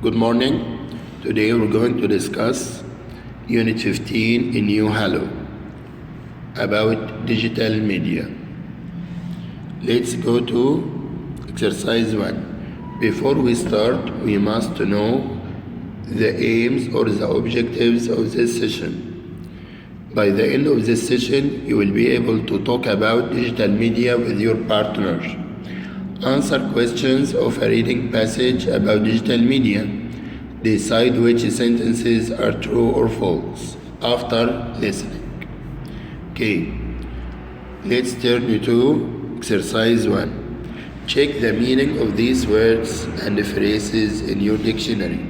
Good morning. Today we're going to discuss Unit 15 in New Hello about digital media. Let's go to exercise 1. Before we start, we must know the aims or the objectives of this session. By the end of this session, you will be able to talk about digital media with your partner. Answer questions of a reading passage about digital media. Decide which sentences are true or false after listening. Okay, let's turn to exercise 1. Check the meaning of these words and phrases in your dictionary.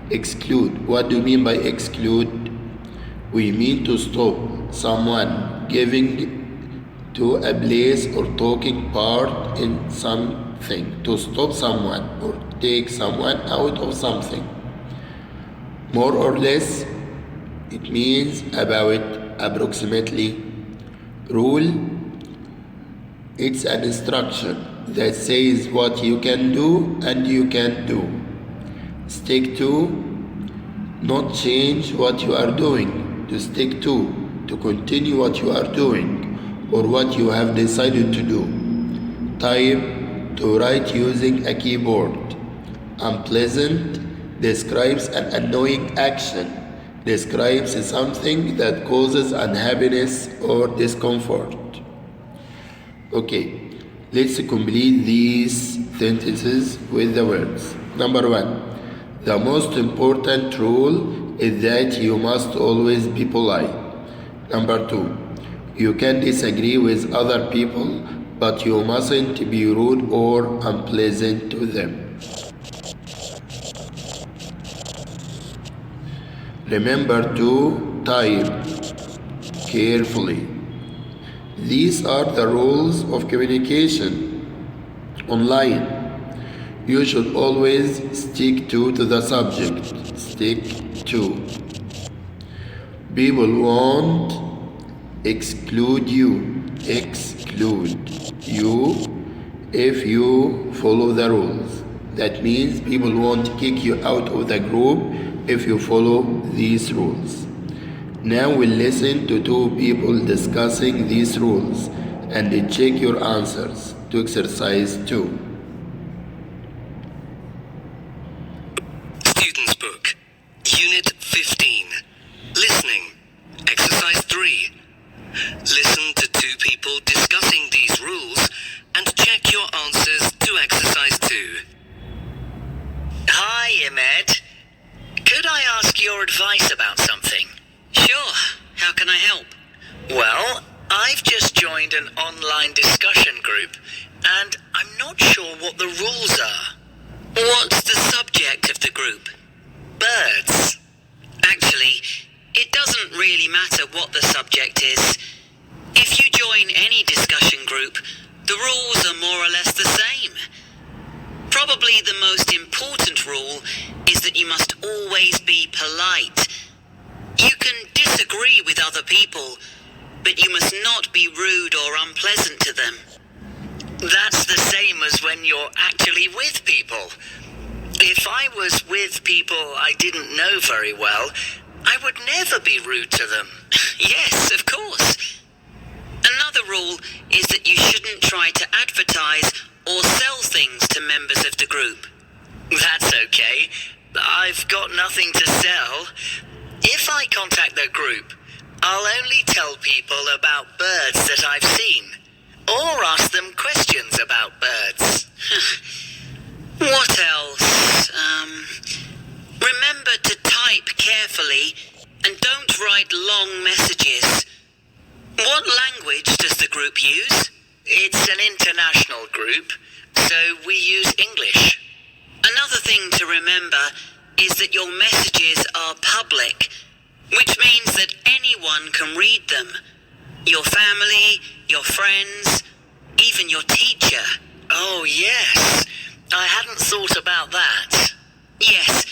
Exclude. What do you mean by exclude? We mean to stop someone giving to a place or taking part in something. To stop someone or take someone out of something. More or less, it means about approximately. Rule, it's an instruction that says what you can do and you can't do. Stick to, not change what you are doing. To stick to continue what you are doing or what you have decided to do. Type, to write using a keyboard. Unpleasant describes an annoying action, describes something that causes unhappiness or discomfort. Okay, let's complete these sentences with the words. Number 1, the most important rule is that you must always be polite. Number 2, you can disagree with other people, but you mustn't be rude or unpleasant to them. Remember to type carefully. These are the rules of communication online. You should always stick to the subject. Stick to. People won't exclude you. Exclude you if you follow the rules. That means people won't kick you out of the group if you follow these rules. Now we'll listen to two people discussing these rules and check your answers to exercise 2. Student's Book, Unit 15. Listening, Exercise 3. Listen to two people discussing these rules and check your answers to Exercise 2. Hi, Ahmed. Could I ask your advice about something? Sure, how can I help? Well, I've just joined an online discussion group and I'm not sure what the rules are. What's the subject of the group? Birds. Actually, it doesn't really matter what the subject is. If you join any discussion group, the rules are more or less the same. Probably the most important rule is that you must always be polite. You can disagree with other people, but you must not be rude or unpleasant to them. That's the same as when you're actually with people. If I was with people I didn't know very well, I would never be rude to them. Yes, of course. Another rule is that you shouldn't try to advertise or sell things to members of the group. That's okay. I've got nothing to sell. If I contact the group, I'll only tell people about birds that I've seen, or ask them questions about birds. What else? Remember to type carefully and don't write long messages. What language does the group use? It's an international group, so we use English. Another thing to remember is that your messages are public, which means that anyone can read them. Your family, your friends, even your teacher. Oh yes, I hadn't thought about that. Yes,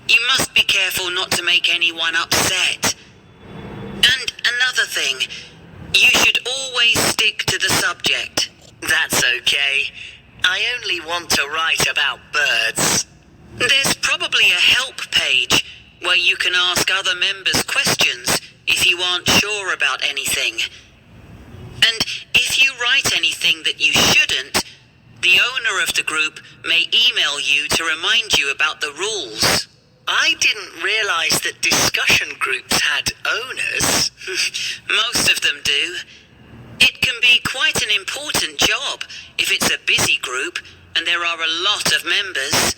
you must be careful not to make anyone upset. And another thing, you should always stick to the subject. That's okay. I only want to write about birds. There's probably a where you can ask other members questions if you aren't sure about anything. And if you write anything that you shouldn't, the owner of the group may email you to remind you about the rules. I didn't realize that discussion groups had owners. Most of them do. It can be quite an important job if it's a busy group and there are a lot of members.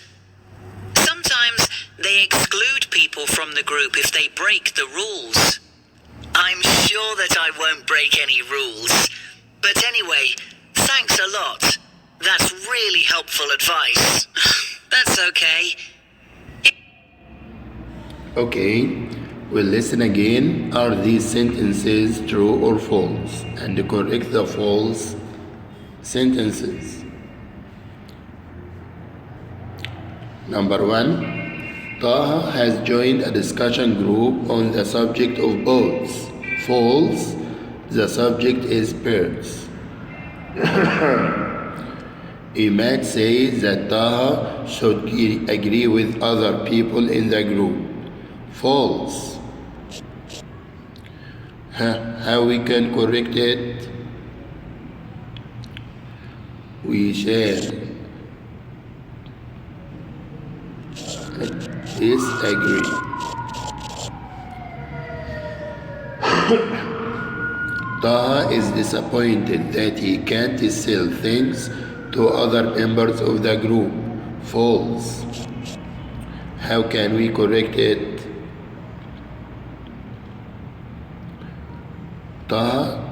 Sometimes they exclude people from the group if they break the rules. I'm sure that I won't break any rules. But anyway, thanks a lot. That's really helpful advice. That's okay. Okay, we'll listen again. Are these sentences true or false? And correct the false sentences. Number 1. Taha has joined a discussion group on the subject of boats. False. The subject is birds. Imad says that Taha should agree with other people in the group. False. How we can correct it? We shall disagree. Taha is disappointed that he can't sell things to other members of the group. False. How can we correct it? Taha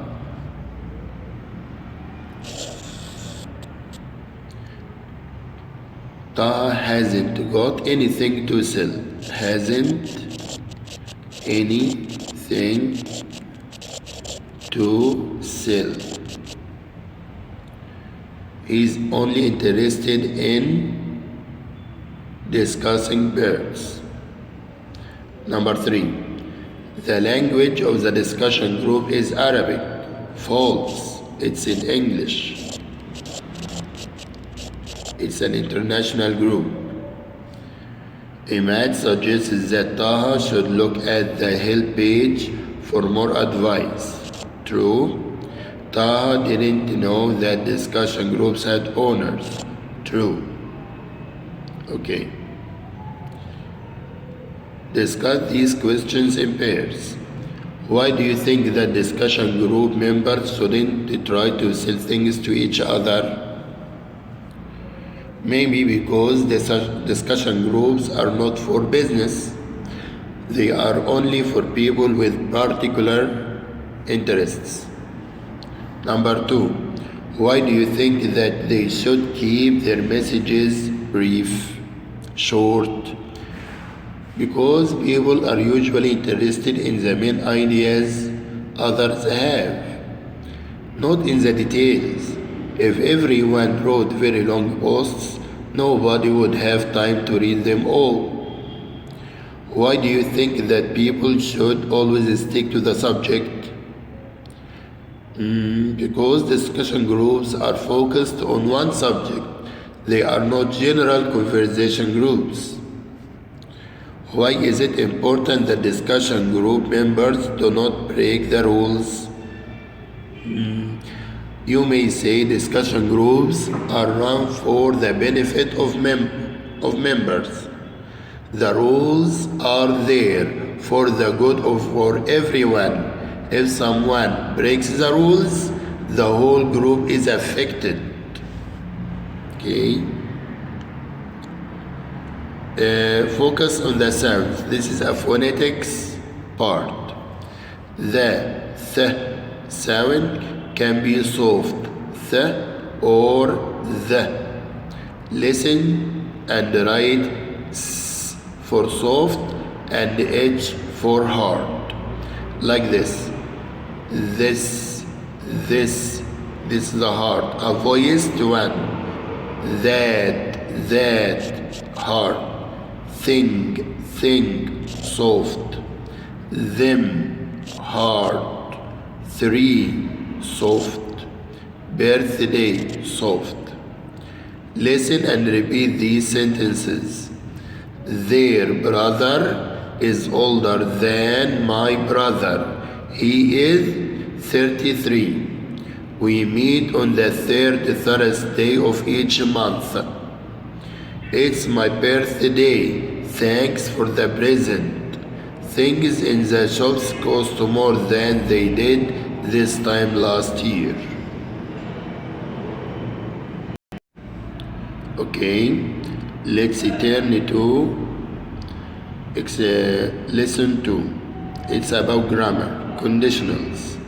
hasn't got anything to sell. Hasn't anything to sell. He's only interested in discussing birds. Number 3. The language of the discussion group is Arabic. False. It's in English. It's an international group. Imad suggests that Taha should look at the help page for more advice. True. Taha didn't know that discussion groups had owners. True. Okay. Discuss these questions in pairs. Why do you think that discussion group members shouldn't try to sell things to each other? Maybe because discussion groups are not for business. They are only for people with particular interests. Number 2, why do you think that they should keep their messages brief, short? Because people are usually interested in the main ideas others have, not in the details. If everyone wrote very long posts, nobody would have time to read them all. Why do you think that people should always stick to the subject? Because discussion groups are focused on one subject. They are not general conversation groups. Why is it important that discussion group members do not break the rules? You may say discussion groups are run for the benefit of members. The rules are there for the good for everyone. If someone breaks the rules, the whole group is affected. Okay. Focus on the sounds. This is a phonetics part. The th sound can be soft, th or the. Listen and write s for soft and h for hard. Like this. This is the hard. A voiced one. That hard. Thing, soft. Them, hard. 3, soft. Birthday, soft. Listen and repeat these sentences. Their brother is older than my brother. He is 33. We meet on the third Thursday of each month. It's my birthday. Thanks for the present. Things in the shops cost more than they did this time last year. Okay, let's turn to lesson 2. It's about grammar, conditionals.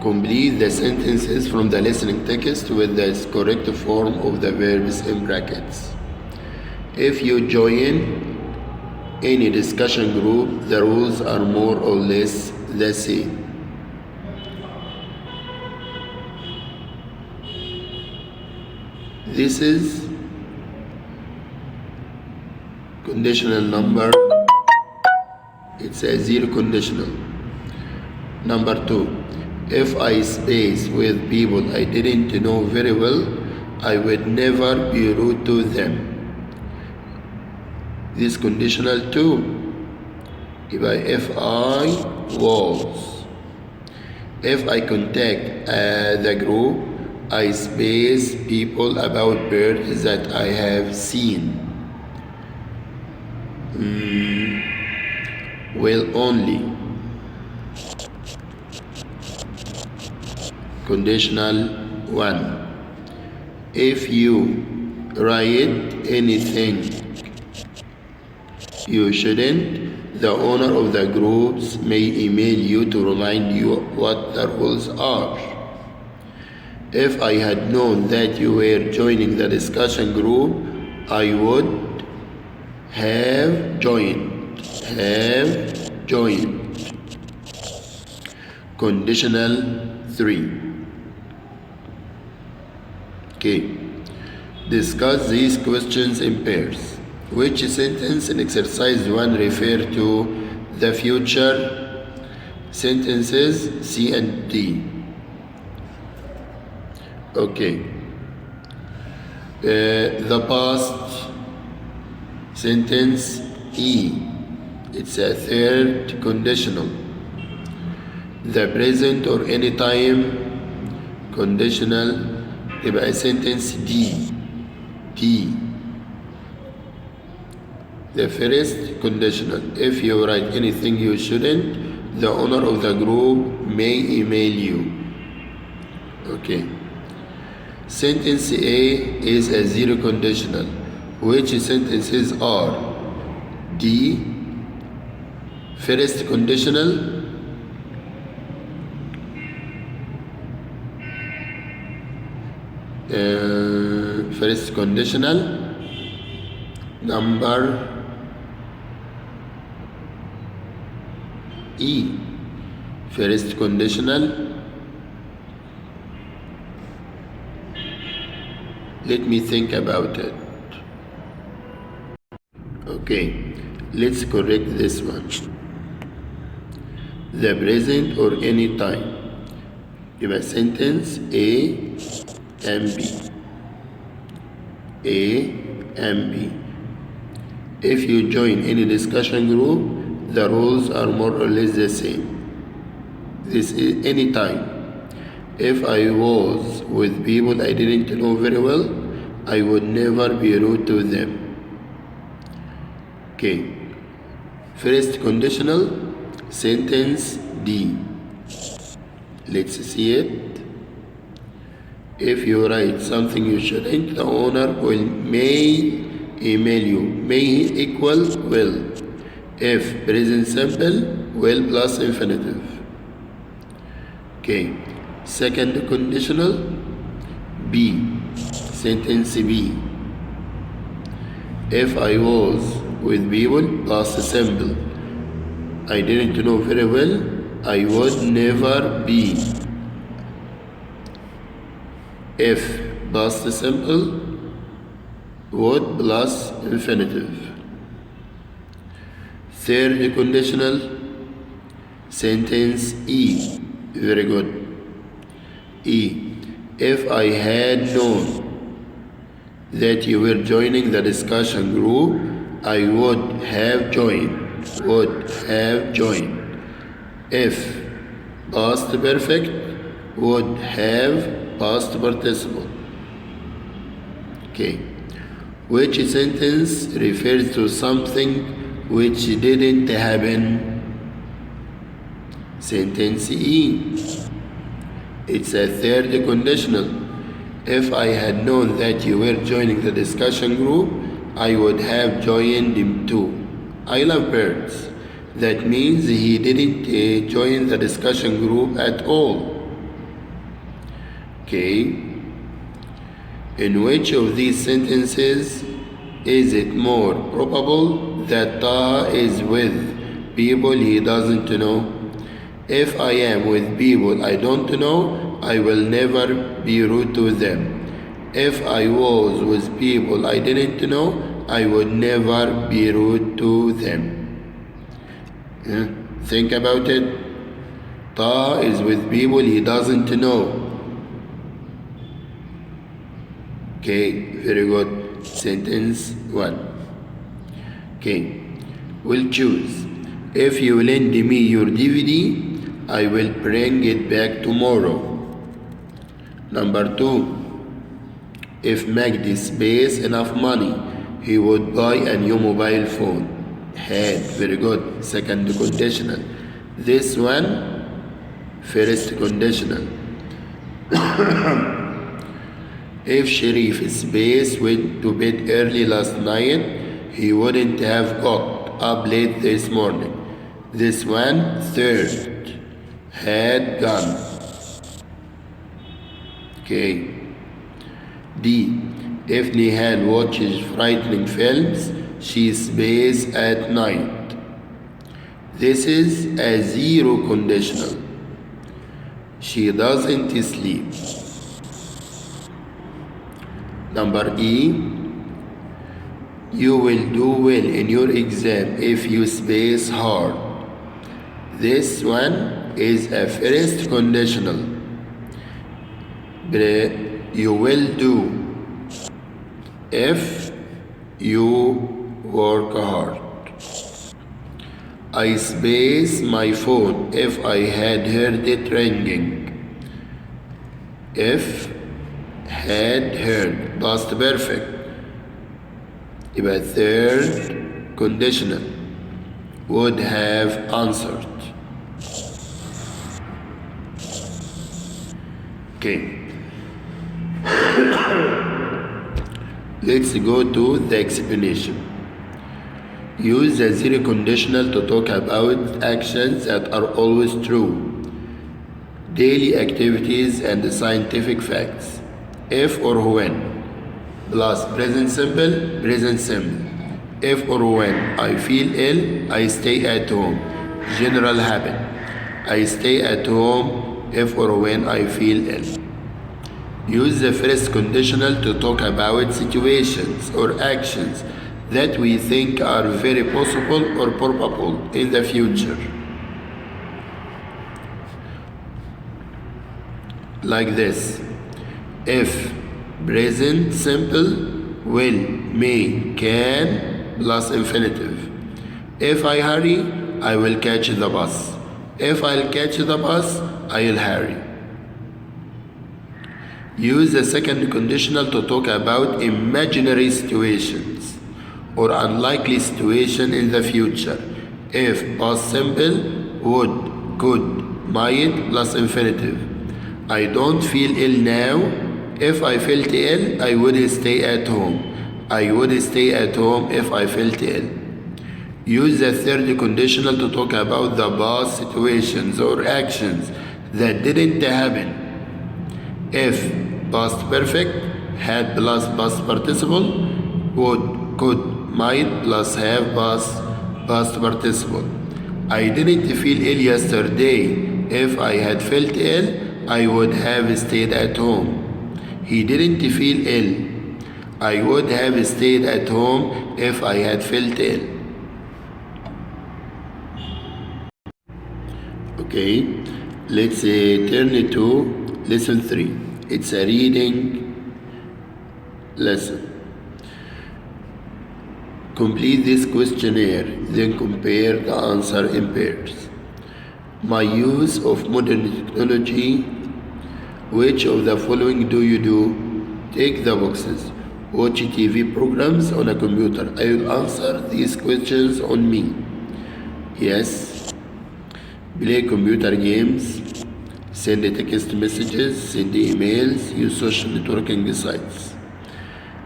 Complete the sentences from the listening text with the correct form of the verbs in brackets. If you join any discussion group, the rules are more or less the same. This is conditional number. It's a zero conditional. Number 2. If I space with people I didn't know very well, I would never be rude to them. This conditional too. If I was. If I contact the group, I space people about birds that I have seen. Will only. Conditional 1. If you write anything you shouldn't, the owner of the groups may email you to remind you what the rules are. If I had known that you were joining the discussion group, I would have joined. Conditional 3. Okay. Discuss these questions in pairs. Which sentence in exercise 1 refer to the future sentences C and D? Okay. The past sentence E. It's a third conditional. The present or any time conditional يبقى sentence D. The first conditional. If you write anything you shouldn't, the owner of the group may email you. Okay. Sentence A is a zero conditional. Which sentences are? D. First conditional. First conditional. Number E. First conditional. Let me think about it. Okay, let's correct this one. The present or any time. Give a sentence A and B. A and B. If you join any discussion group, the rules are more or less the same. This is any time. If I was with people I didn't know very well, I would never be rude to them. Okay. First conditional, sentence D. Let's see it. If you write something you shouldn't, the owner may email you. May equal will. If present simple, will plus infinitive. Okay. Second conditional, B. Sentence B. If I was with people plus simple, I didn't know very well, I would never be. If past simple, would plus infinitive. Third conditional, sentence E. Very good. E. If I had known that you were joining the discussion group, I would have joined. would have joined. If past perfect, would have past participle. Okay. Which sentence refers to something which didn't happen? Sentence E. It's a third conditional. If I had known that you were joining the discussion group, I would have joined him too. I love birds. That means he didn't join the discussion group at all. Okay. In which of these sentences is it more probable that Taha is with people he doesn't know? If I am with people I don't know, I will never be rude to them. If I was with people I didn't know, I would never be rude to them. Think about it. Taha is with people he doesn't know. Okay, very good. Sentence 1. Okay, we'll choose. If you lend me your DVD, I will bring it back tomorrow. Number 2. If Magdi spares enough money, he would buy a new mobile phone. Had, very good. Second conditional. This one, first conditional. If Sharif Space went to bed early last night, he wouldn't have got up late this morning. This one, third, had gone. Okay. D. If Nihal watches frightening films, she spays at night. This is a zero conditional. She doesn't sleep. Number E. You will do well in your exam if you space hard. This one is a first conditional. You will do if you work hard. I space my phone if I had heard it ringing. If had heard, past perfect. يبقى third conditional. Would have answered. Okay. Let's go to the explanation. Use the zero conditional to talk about actions that are always true, daily activities and scientific facts. If or when plus present simple, present simple. If or when I feel ill, I stay at home. General habit. I stay at home if or when I feel ill. Use the first conditional to talk about situations or actions that we think are very possible or probable in the future. Like this. If present simple, will, may, can, plus infinitive. If I hurry, I will catch the bus. If I'll catch the bus, I'll hurry. Use the second conditional to talk about imaginary situations or unlikely situation in the future. If past simple, would, could, might, plus infinitive. I don't feel ill now. If I felt ill, I would stay at home. I would stay at home if I felt ill. Use the third conditional to talk about the past situations or actions that didn't happen. If past perfect, had plus past participle, would, could, might plus have past participle. I didn't feel ill yesterday. If I had felt ill, I would have stayed at home. He didn't feel ill. I would have stayed at home if I had felt ill. Okay, let's turn to lesson 3. It's a reading lesson. Complete this questionnaire, then compare the answer in pairs. My use of modern technology. Which of the following do you do? Take the boxes. Watch TV programs on a computer. I will answer these questions on me. Yes. Play computer games. Send text messages. Send emails. Use social networking sites.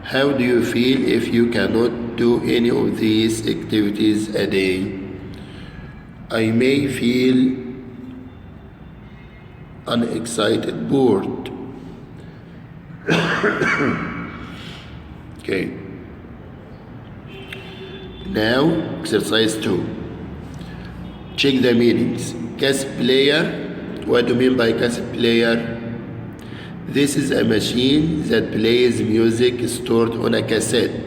How do you feel if you cannot do any of these activities a day? I may feel unexcited, bored. Okay. Now, exercise 2. Check the meanings. Cassette player. What do you mean by cassette player? This is a machine that plays music stored on a cassette.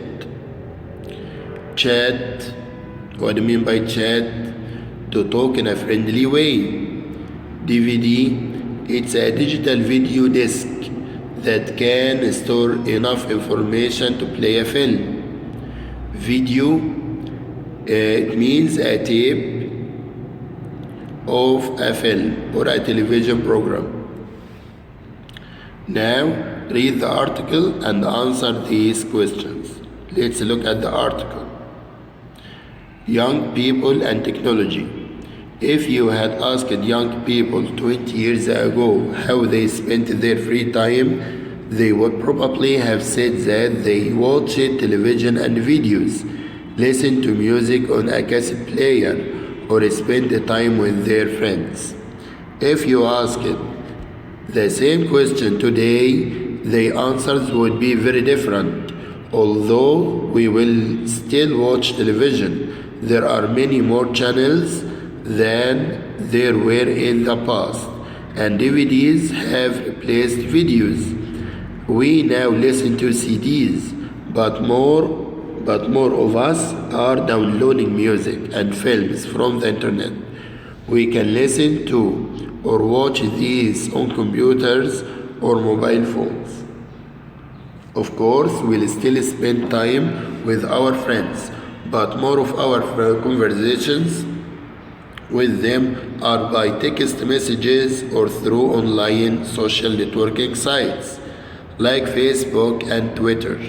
Chat. What do you mean by chat? To talk in a friendly way. DVD. It's a digital video disc that can store enough information to play a film. Video, it means a tape of a film or a television program. Now, read the article and answer these questions. Let's look at the article. Young people and technology. If you had asked young people 20 years ago how they spent their free time, they would probably have said that they watched television and videos, listened to music on a cassette player, or spent time with their friends. If you asked the same question today, the answers would be very different. Although we will still watch television, there are many more channels than there were in the past, and DVDs have replaced videos. We now listen to CDs, but more of us are downloading music and films from the internet. We can listen to or watch these on computers or mobile phones. Of course, we'll still spend time with our friends, but more of our conversations with them are by text messages or through online social networking sites like Facebook and Twitter.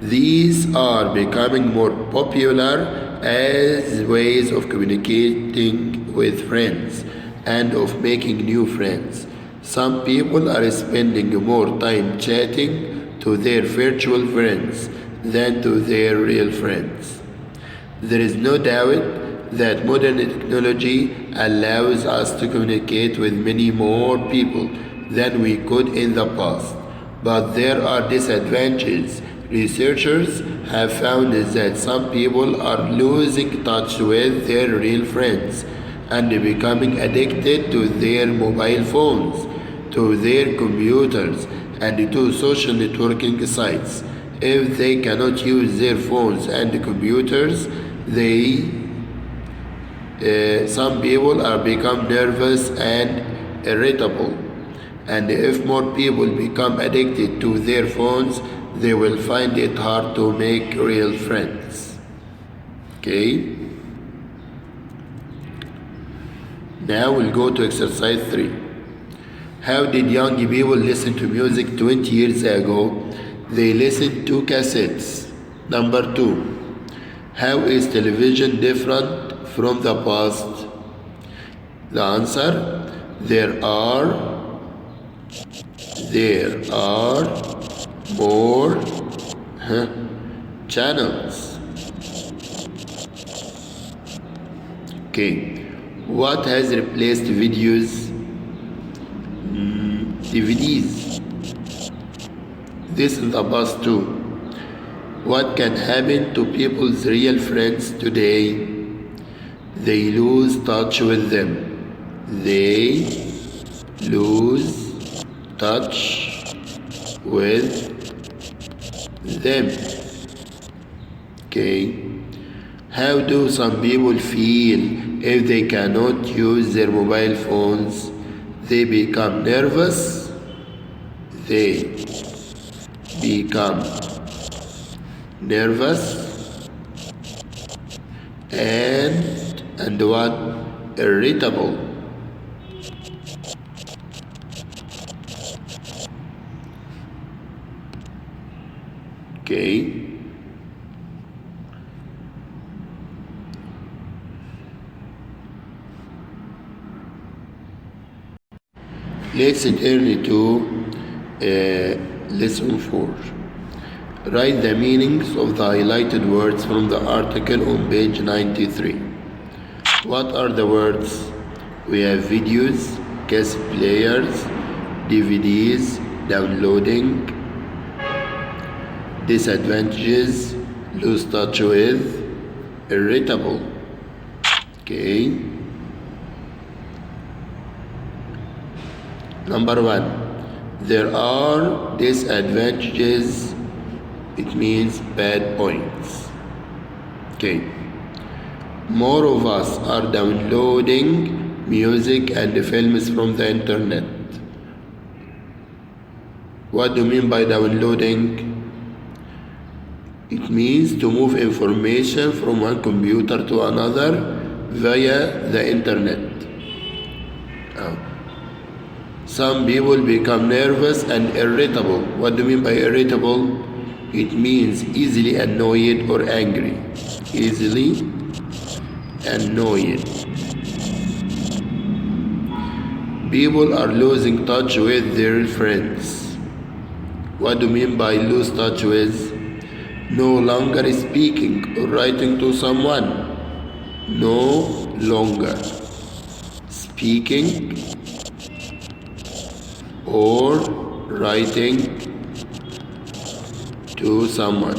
These are becoming more popular as ways of communicating with friends and of making new friends. Some people are spending more time chatting to their virtual friends than to their real friends. There is no doubt that modern technology allows us to communicate with many more people than we could in the past. But there are disadvantages. Researchers have found that some people are losing touch with their real friends and becoming addicted to their mobile phones, to their computers, and to social networking sites. If they cannot use their phones and computers, some people are become nervous and irritable. And if more people become addicted to their phones, they will find it hard to make real friends. Okay? Now we'll go to exercise 3. How did young people listen to music 20 years ago? They listened to cassettes. Number 2. How is television different from the past? The answer, there are more channels. Okay. What has replaced videos? DVDs. This is the past too. What can happen to people's real friends today? They lose touch with them. They lose touch with them. Okay. How do some people feel if they cannot use their mobile phones? They become nervous. They become nervous and what? Irritable. Okay. Let's turn to lesson 4. Write the meanings of the highlighted words from the article on page 93. What are the words? We have videos, cassette players, DVDs, downloading, disadvantages, lose touch with, irritable. Okay. Number 1. There are disadvantages. It means bad points. Okay. More of us are downloading music and films from the internet. What do you mean by downloading? It means to move information from one computer to another via the internet. Some people become nervous and irritable. What do you mean by irritable? It means easily annoyed or angry. Easily annoyed. People are losing touch with their friends. What do you mean by lose touch with? No longer speaking or writing to someone. No longer speaking or writing to someone.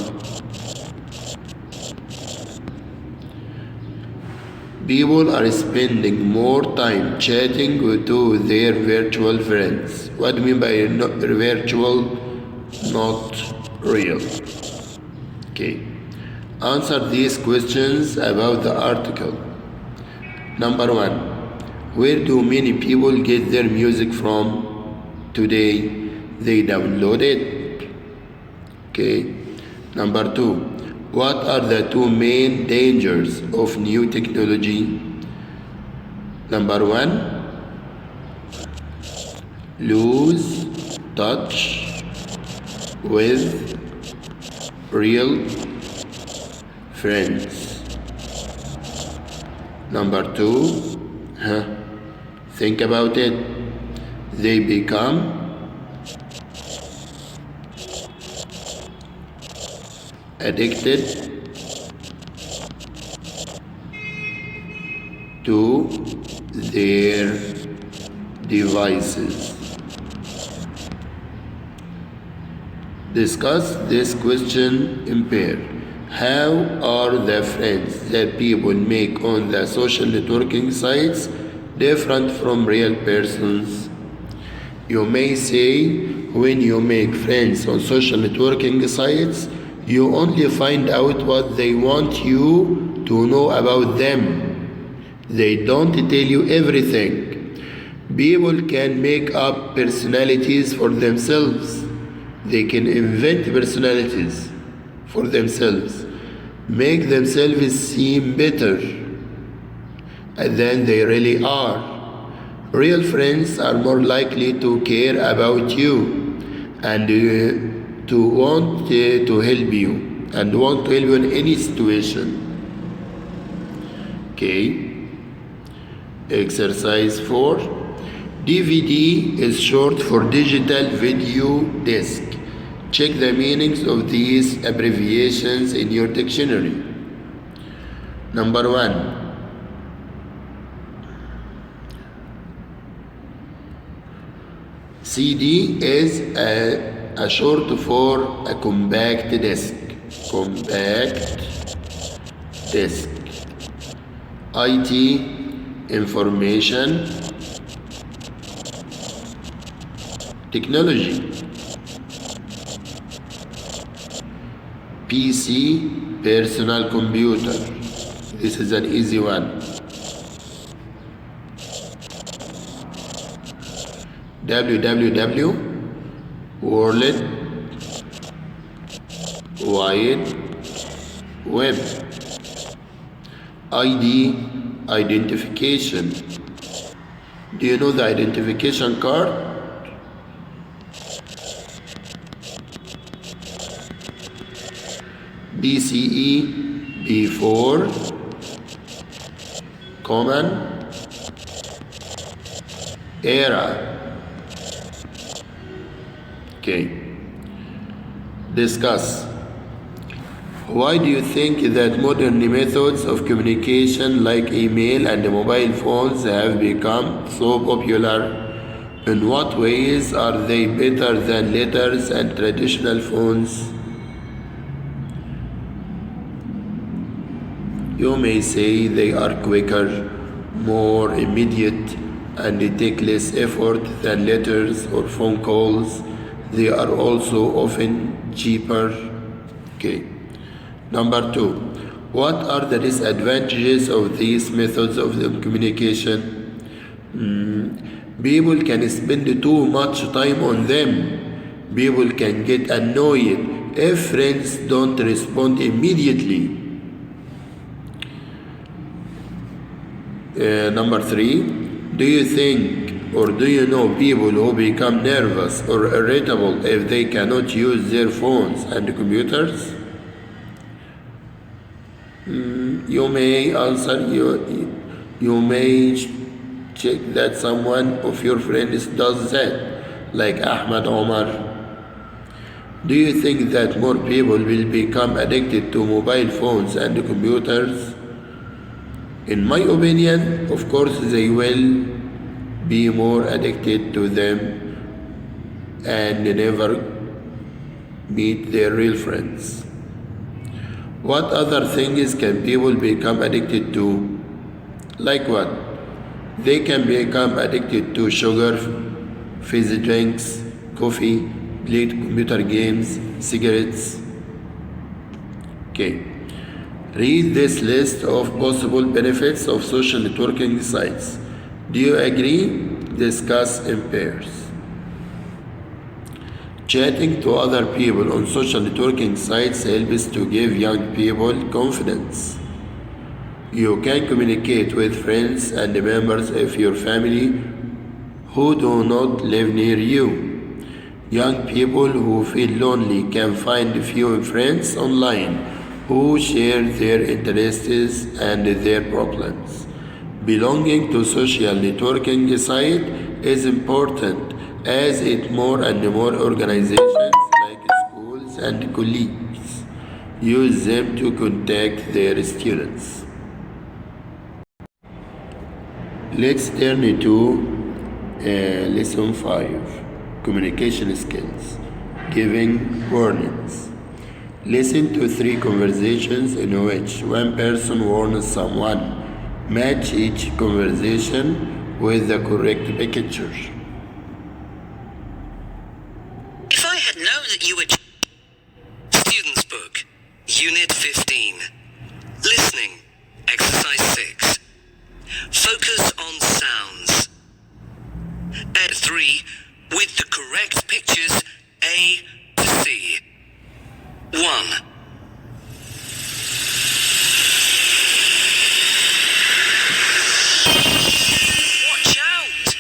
People are spending more time chatting to their virtual friends. What do you mean by virtual? Not real. Okay. Answer these questions about the article. Number 1. Where do many people get their music from? Today, they download it. Okay. Number 2. What are the 2 main dangers of new technology? Number 1. Lose touch with real friends. Number 2. Think about it. They become addicted to their devices. Discuss this question in pair. How are the friends that people make on the social networking sites different from real persons? You may say, when you make friends on social networking sites, you only find out what they want you to know about them. They don't tell you everything. People can make up personalities for themselves. They can invent personalities for themselves, make themselves seem better than they really are. Real friends are more likely to care about you and to want to help you in any situation. Okay. Exercise 4. DVD is short for digital video disc. Check the meanings of these abbreviations in your dictionary. Number 1. CD is a short for a compact disc. Compact disc. IT, information technology. PC, personal computer. This is an easy one. www, World Wide Web. ID, identification. Do you know the identification card? BCE, before, common, era. Okay. Discuss. Why do you think that modern methods of communication like email and mobile phones have become so popular? In what ways are they better than letters and traditional phones? You may say they are quicker, more immediate, and they take less effort than letters or phone calls. They are also often cheaper. Okay. Number 2. What are the disadvantages of these methods of communication? People can spend too much time on them. People can get annoyed if friends don't respond immediately. Number 3, do you think or do you know people who become nervous or irritable if they cannot use their phones and computers? You may answer, you may check that someone of your friends does that, like Ahmed Omar. Do you think that more people will become addicted to mobile phones and computers? In my opinion, of course, they will be more addicted to them and never meet their real friends. What other things can people become addicted to? Like what? They can become addicted to sugar, fizzy drinks, coffee, played computer games, cigarettes. Okay. Read this list of possible benefits of social networking sites. Do you agree? Discuss in pairs. Chatting to other people on social networking sites helps to give young people confidence. You can communicate with friends and members of your family who do not live near you. Young people who feel lonely can find few friends online who share their interests and their problems. Belonging to social networking site is important as it more and more organizations like schools and colleges use them to contact their students. Let's turn to lesson 5, communication skills, giving warnings. Listen to 3 conversations in which one person warns someone. Match each conversation with the correct picture. If I had known that you were... Student's Book, Unit 15. Listening, Exercise 6. Focus on sounds. At 3, with the correct pictures A to C. 1. Watch out!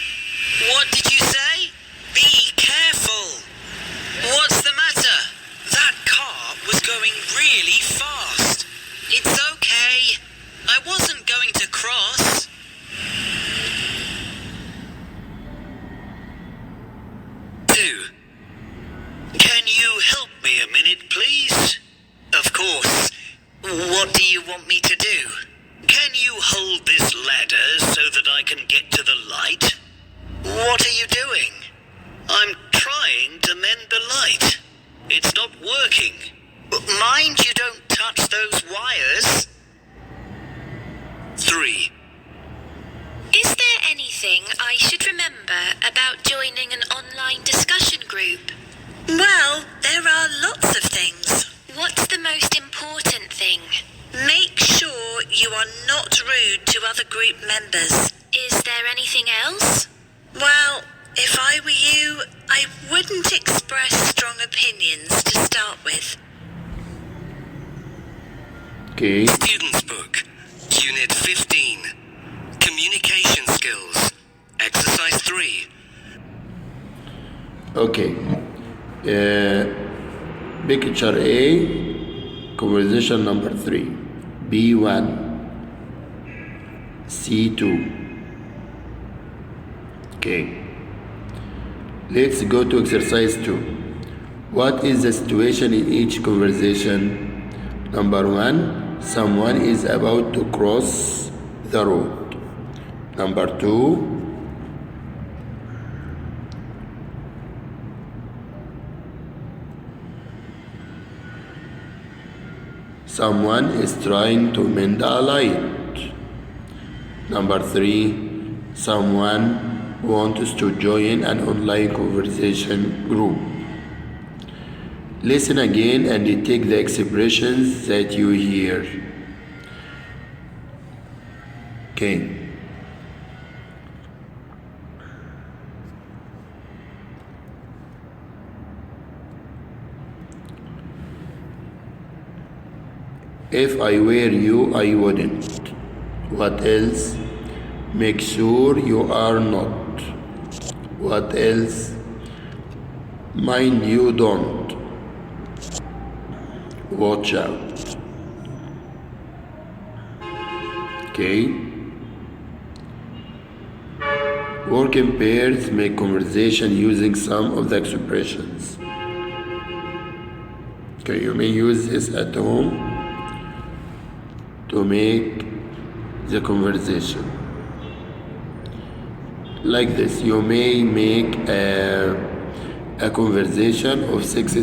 What did you say? Be careful! What's the matter? That car was going really fast. It's okay. I wasn't going to cross. 2. Can you help me a minute, please? Of course. What do you want me to do? Can you hold this ladder so that I can get to the light? What are you doing? I'm trying to mend the light. It's not working. Mind you don't touch those wires. 3. Is there anything I should remember about joining an online discussion group? Well, there are lots of things. What's the most important thing? Make sure you are not rude to other group members. Is there anything else? Well, if I were you, I wouldn't express strong opinions to start with. Okay. Student's Book, Unit 15. Communication Skills. Exercise 3. Okay. Picture A, conversation number 3. B1, C2. Okay. Let's go to exercise 2. What is the situation in each conversation? Number 1, someone is about to cross the road. Number 2, someone is trying to mend a light. Number 3, someone wants to join an online conversation group. Listen again and take the expressions that you hear. Okay. If I were you, I wouldn't. What else? Make sure you are not. What else? Mind you don't. Watch out. Okay. Work in pairs, make conversation using some of the expressions. Okay, you may use this at home to make the conversation. Like this, you may make a conversation of 6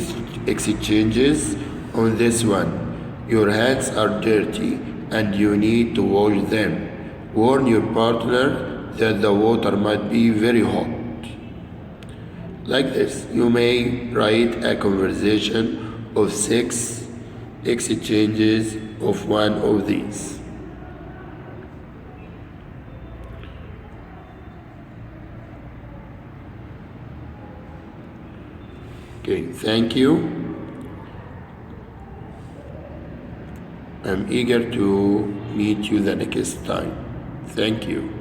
exchanges on this one. Your hands are dirty and you need to wash them. Warn your partner that the water might be very hot. Like this, you may write a conversation of 6 exchanges of one of these. Okay, thank you. I'm eager to meet you the next time. Thank you.